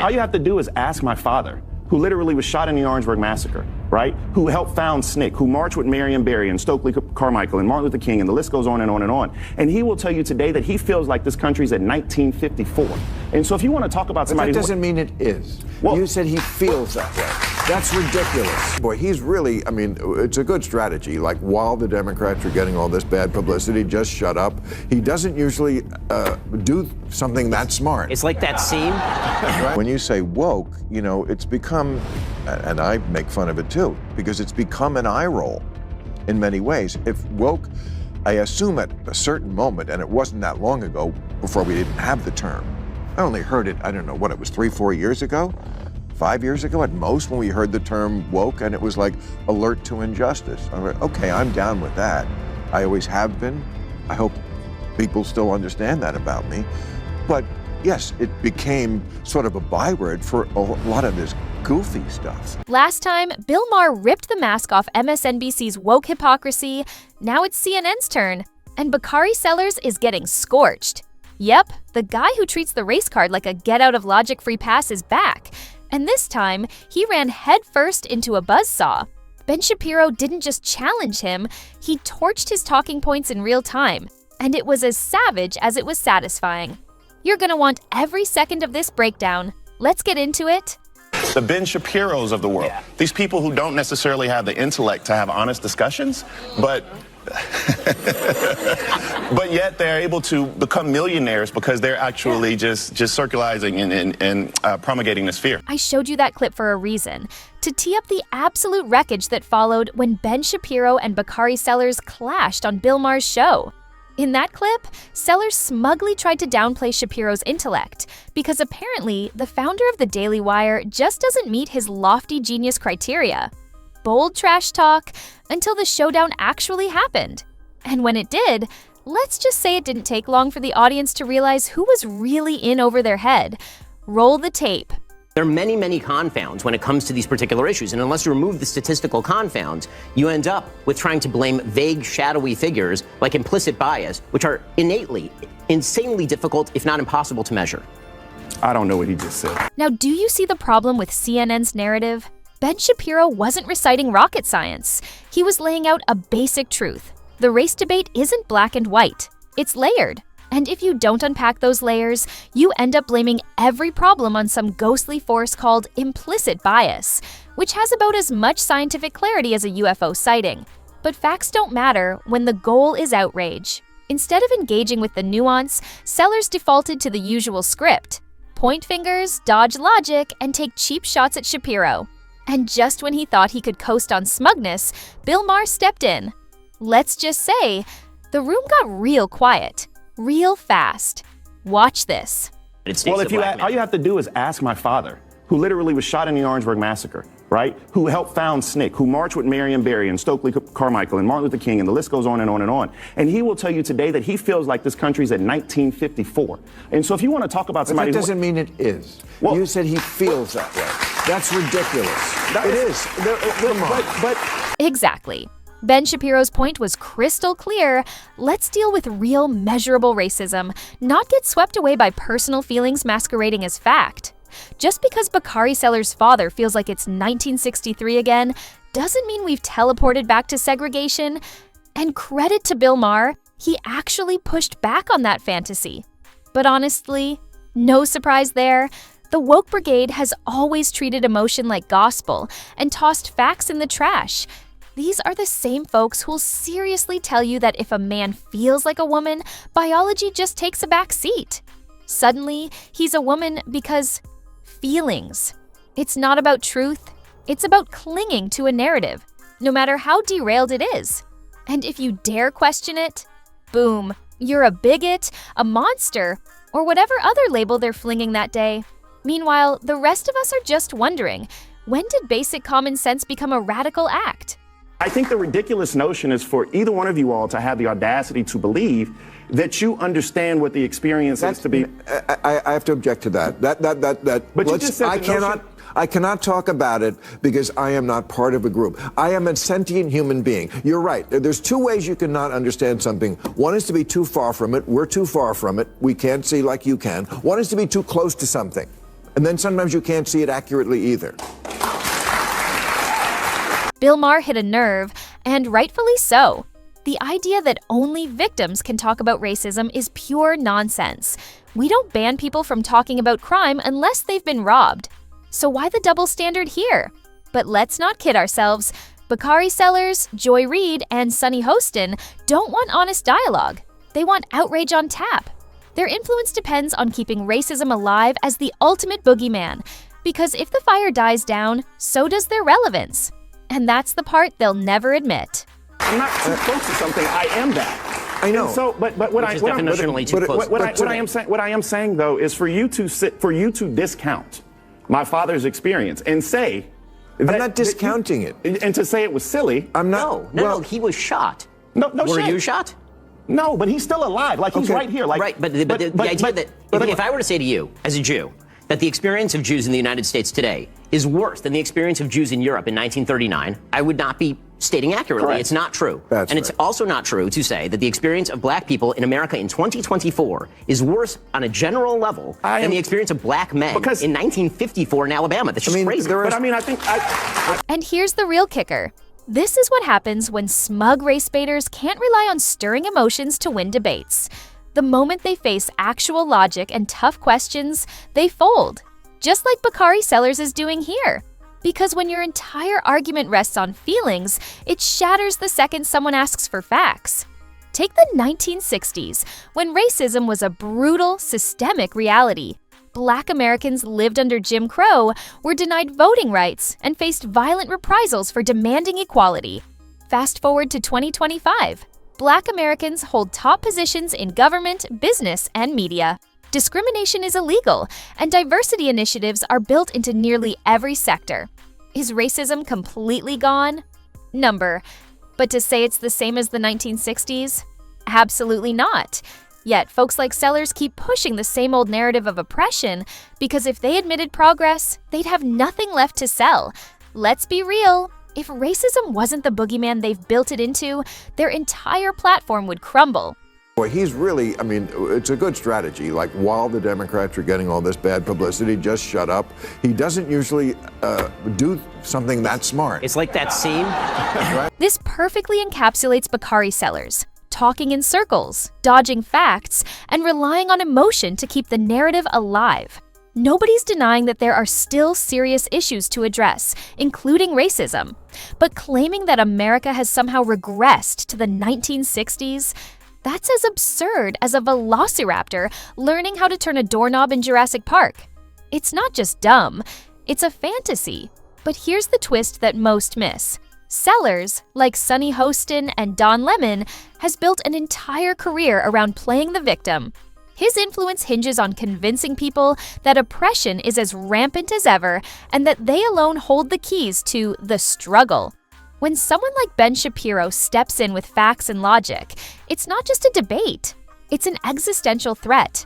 All you have to do is ask my father, who literally was shot in the Orangeburg Massacre, right? Who helped found SNCC, who marched with Marion Barry and Stokely Carmichael and Martin Luther King, and the list goes on and on and on. And he will tell you today that he feels like this country's at 1954. And so if you want to talk about somebody... But that doesn't mean it is. Well, you said he feels that way. That's ridiculous. Boy, he's really, I mean, it's a good strategy. Like, while the Democrats are getting all this bad publicity, just shut up. He doesn't usually do something that smart. It's like that scene. Right? When you say woke, you know, it's become, and I make fun of it too, because it's become an eye roll in many ways. If woke, I assume at a certain moment, and it wasn't that long ago before we didn't have the term. I only heard it, I don't know what it was, 3-4 years ago? 5 years ago at most, when we heard the term woke, and it was like alert to injustice. I'm like, okay, I'm down with that. I always have been. I hope people still understand that about me. But yes, it became sort of a byword for a lot of this goofy stuff. Last time, Bill Maher ripped the mask off MSNBC's woke hypocrisy. Now it's CNN's turn, and Bakari Sellers is getting scorched. Yep, the guy who treats the race card like a get-out-of-logic free pass is back. And this time, he ran headfirst into a buzzsaw. Ben Shapiro didn't just challenge him, he torched his talking points in real time. And it was as savage as it was satisfying. You're gonna want every second of this breakdown. Let's get into it. The Ben Shapiros of the world. Yeah. These people who don't necessarily have the intellect to have honest discussions, but yet they're able to become millionaires because they're actually just circulating and promulgating this fear. I showed you that clip for a reason, to tee up the absolute wreckage that followed when Ben Shapiro and Bakari Sellers clashed on Bill Maher's show. In that clip, Sellers smugly tried to downplay Shapiro's intellect because apparently the founder of the Daily Wire just doesn't meet his lofty genius criteria. Bold trash talk until the showdown actually happened. And when it did, let's just say it didn't take long for the audience to realize who was really in over their head. Roll the tape. There are many, many confounds when it comes to these particular issues, and unless you remove the statistical confounds, you end up with trying to blame vague, shadowy figures like implicit bias, which are innately, insanely difficult, if not impossible, to measure. I don't know what he just said. Now, do you see the problem with CNN's narrative? Ben Shapiro wasn't reciting rocket science. He was laying out a basic truth. The race debate isn't black and white. It's layered. And if you don't unpack those layers, you end up blaming every problem on some ghostly force called implicit bias, which has about as much scientific clarity as a UFO sighting. But facts don't matter when the goal is outrage. Instead of engaging with the nuance, Sellers defaulted to the usual script. Point fingers, dodge logic, and take cheap shots at Shapiro. And just when he thought he could coast on smugness, Bill Maher stepped in. Let's just say, the room got real quiet, real fast. Watch this. Well, all you have to do is ask my father, who literally was shot in the Orangeburg Massacre, right? Who helped found SNCC, who marched with Marion Barry and Stokely Carmichael and Martin Luther King, and the list goes on and on and on. And he will tell you today that he feels like this country's at 1954. And so if you want to talk about somebody... But that doesn't mean it is. Well, you said he feels that way. That's ridiculous. It is. Come on. But exactly. Ben Shapiro's point was crystal clear. Let's deal with real, measurable racism, not get swept away by personal feelings masquerading as fact. Just because Bakari Sellers' father feels like it's 1963 again, doesn't mean we've teleported back to segregation. And credit to Bill Maher, he actually pushed back on that fantasy. But honestly, no surprise there. The woke brigade has always treated emotion like gospel and tossed facts in the trash. These are the same folks who'll seriously tell you that if a man feels like a woman, biology just takes a back seat. Suddenly, he's a woman because feelings. It's not about truth, it's about clinging to a narrative, no matter how derailed it is. And if you dare question it, boom, you're a bigot, a monster, or whatever other label they're flinging that day. Meanwhile, the rest of us are just wondering, when did basic common sense become a radical act? I think the ridiculous notion is for either one of you all to have the audacity to believe that you understand what the experience is to be. I have to object to that. But you just said I cannot talk about it because I am not part of a group. I am a sentient human being. You're right. There's two ways you cannot understand something. One is to be too far from it. We're too far from it. We can't see like you can. One is to be too close to something. And then sometimes you can't see it accurately either. Bill Maher hit a nerve, and rightfully so. The idea that only victims can talk about racism is pure nonsense. We don't ban people from talking about crime unless they've been robbed. So why the double standard here? But let's not kid ourselves. Bakari Sellers, Joy Reid, and Sunny Hostin don't want honest dialogue. They want outrage on tap. Their influence depends on keeping racism alive as the ultimate boogeyman, because if the fire dies down, so does their relevance. And that's the part they'll never admit. I'm not too close to something. I am that. I know. And so, but what Which is definitionally too close. what I am saying though is for you to discount my father's experience and say that, I'm not discounting it. And to say it was silly. I'm not. No, he was shot. No Were shit. you shot? No, but he's still alive. Like he's Okay. right here. Like Right, but the idea that if I were to say to you, as a Jew, that the experience of Jews in the United States today is worse than the experience of Jews in Europe in 1939, I would not be stating accurately. Correct. It's not true. That's and it's right. also not true to say that the experience of black people in America in 2024 is worse on a general level than the experience of black men in 1954 in Alabama. That's just crazy. But I mean, I think And here's the real kicker. This is what happens when smug race baiters can't rely on stirring emotions to win debates. The moment they face actual logic and tough questions, they fold. Just like Bakari Sellers is doing here. Because when your entire argument rests on feelings, it shatters the second someone asks for facts. Take the 1960s, when racism was a brutal, systemic reality. Black Americans lived under Jim Crow, were denied voting rights, and faced violent reprisals for demanding equality. Fast forward to 2025. Black Americans hold top positions in government, business, and media. Discrimination is illegal, and diversity initiatives are built into nearly every sector. Is racism completely gone? Number. But to say it's the same as the 1960s? Absolutely not. Yet, folks like Sellers keep pushing the same old narrative of oppression because if they admitted progress, they'd have nothing left to sell. Let's be real. If racism wasn't the boogeyman they've built it into, their entire platform would crumble. Boy, he's really, I mean, it's a good strategy. Like, while the Democrats are getting all this bad publicity, just shut up. He doesn't usually do something that smart. It's like that scene. This perfectly encapsulates Bakari Sellers. Talking in circles, dodging facts, and relying on emotion to keep the narrative alive. Nobody's denying that there are still serious issues to address, including racism. But claiming that America has somehow regressed to the 1960s, that's as absurd as a velociraptor learning how to turn a doorknob in Jurassic Park. It's not just dumb, it's a fantasy. But here's the twist that most miss. Sellers, like Sunny Hostin and Don Lemon, has built an entire career around playing the victim. His influence hinges on convincing people that oppression is as rampant as ever and that they alone hold the keys to the struggle. When someone like Ben Shapiro steps in with facts and logic, it's not just a debate, it's an existential threat.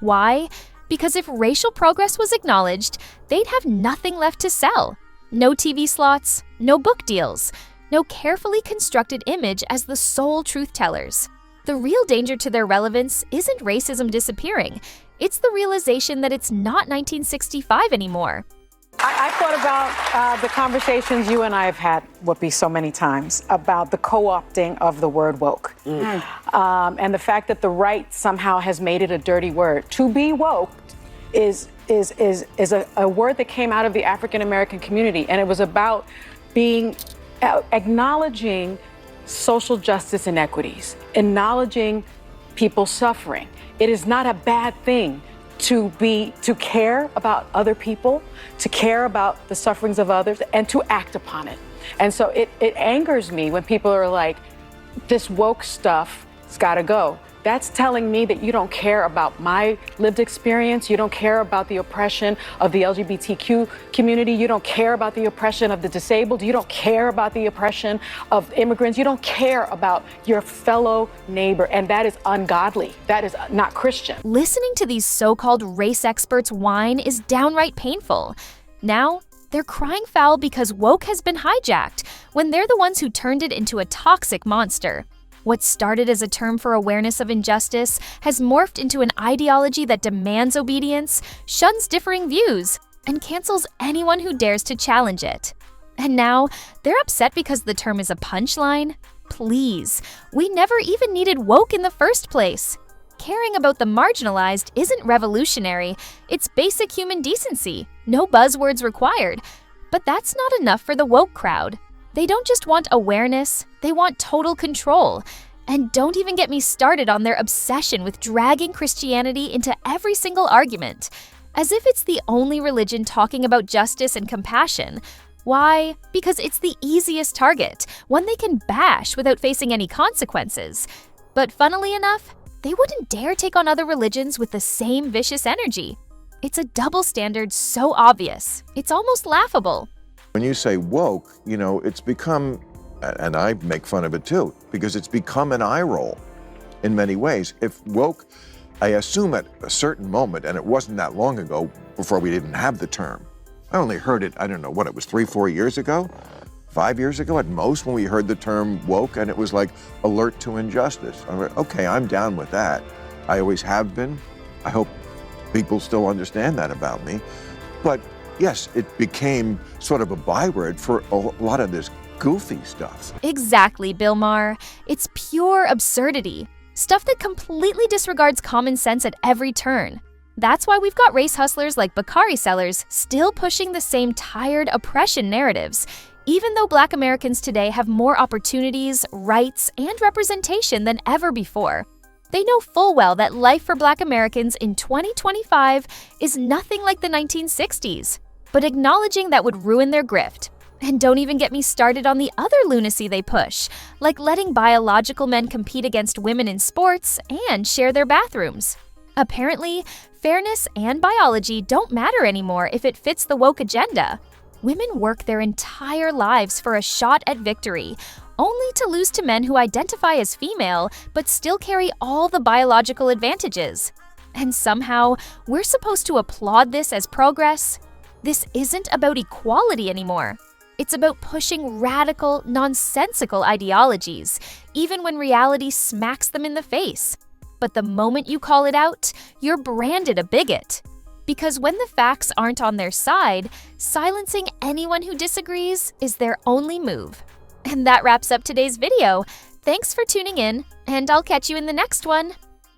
Why? Because if racial progress was acknowledged, they'd have nothing left to sell. No TV slots, no book deals, no carefully constructed image as the sole truth tellers. The real danger to their relevance isn't racism disappearing, it's the realization that it's not 1965 anymore. I thought about the conversations you and I have had, Whoopi, so many times, about the co-opting of the word woke. And the fact that the right somehow has made it a dirty word. To be woke is a word that came out of the African American community, and it was about acknowledging social justice inequities, acknowledging people suffering. It is not a bad thing to care about other people, to care about the sufferings of others, and to act upon it. And so it angers me when people are like, this woke stuff has got to go. That's telling me that you don't care about my lived experience. You don't care about the oppression of the LGBTQ community. You don't care about the oppression of the disabled. You don't care about the oppression of immigrants. You don't care about your fellow neighbor. And that is ungodly. That is not Christian. Listening to these so-called race experts whine is downright painful. Now, they're crying foul because woke has been hijacked when they're the ones who turned it into a toxic monster. What started as a term for awareness of injustice has morphed into an ideology that demands obedience, shuns differing views, and cancels anyone who dares to challenge it. And now, they're upset because the term is a punchline? Please, we never even needed woke in the first place. Caring about the marginalized isn't revolutionary, it's basic human decency, no buzzwords required. But that's not enough for the woke crowd. They don't just want awareness, they want total control. And don't even get me started on their obsession with dragging Christianity into every single argument, as if it's the only religion talking about justice and compassion. Why? Because it's the easiest target, one they can bash without facing any consequences. But funnily enough, they wouldn't dare take on other religions with the same vicious energy. It's a double standard so obvious, it's almost laughable. When you say woke, it's become, and I make fun of it too, because it's become an eye roll in many ways. If woke, I assume at a certain moment, and it wasn't that long ago before we didn't have the term. I only heard it, I don't know what it was, 3-4 years ago? 5 years ago at most, when we heard the term woke, and it was like alert to injustice. I went, okay, I'm down with that. I always have been. I hope people still understand that about me. But yes, it became sort of a byword for a lot of this goofy stuff. Exactly, Bill Maher. It's pure absurdity. Stuff that completely disregards common sense at every turn. That's why we've got race hustlers like Bakari Sellers still pushing the same tired oppression narratives, even though Black Americans today have more opportunities, rights, and representation than ever before. They know full well that life for Black Americans in 2025 is nothing like the 1960s. But acknowledging that would ruin their grift. And don't even get me started on the other lunacy they push, like letting biological men compete against women in sports and share their bathrooms. Apparently, fairness and biology don't matter anymore if it fits the woke agenda. Women work their entire lives for a shot at victory, only to lose to men who identify as female but still carry all the biological advantages. And somehow, we're supposed to applaud this as progress? This isn't about equality anymore. It's about pushing radical, nonsensical ideologies, even when reality smacks them in the face. But the moment you call it out, you're branded a bigot. Because when the facts aren't on their side, silencing anyone who disagrees is their only move. And that wraps up today's video. Thanks for tuning in, and I'll catch you in the next one.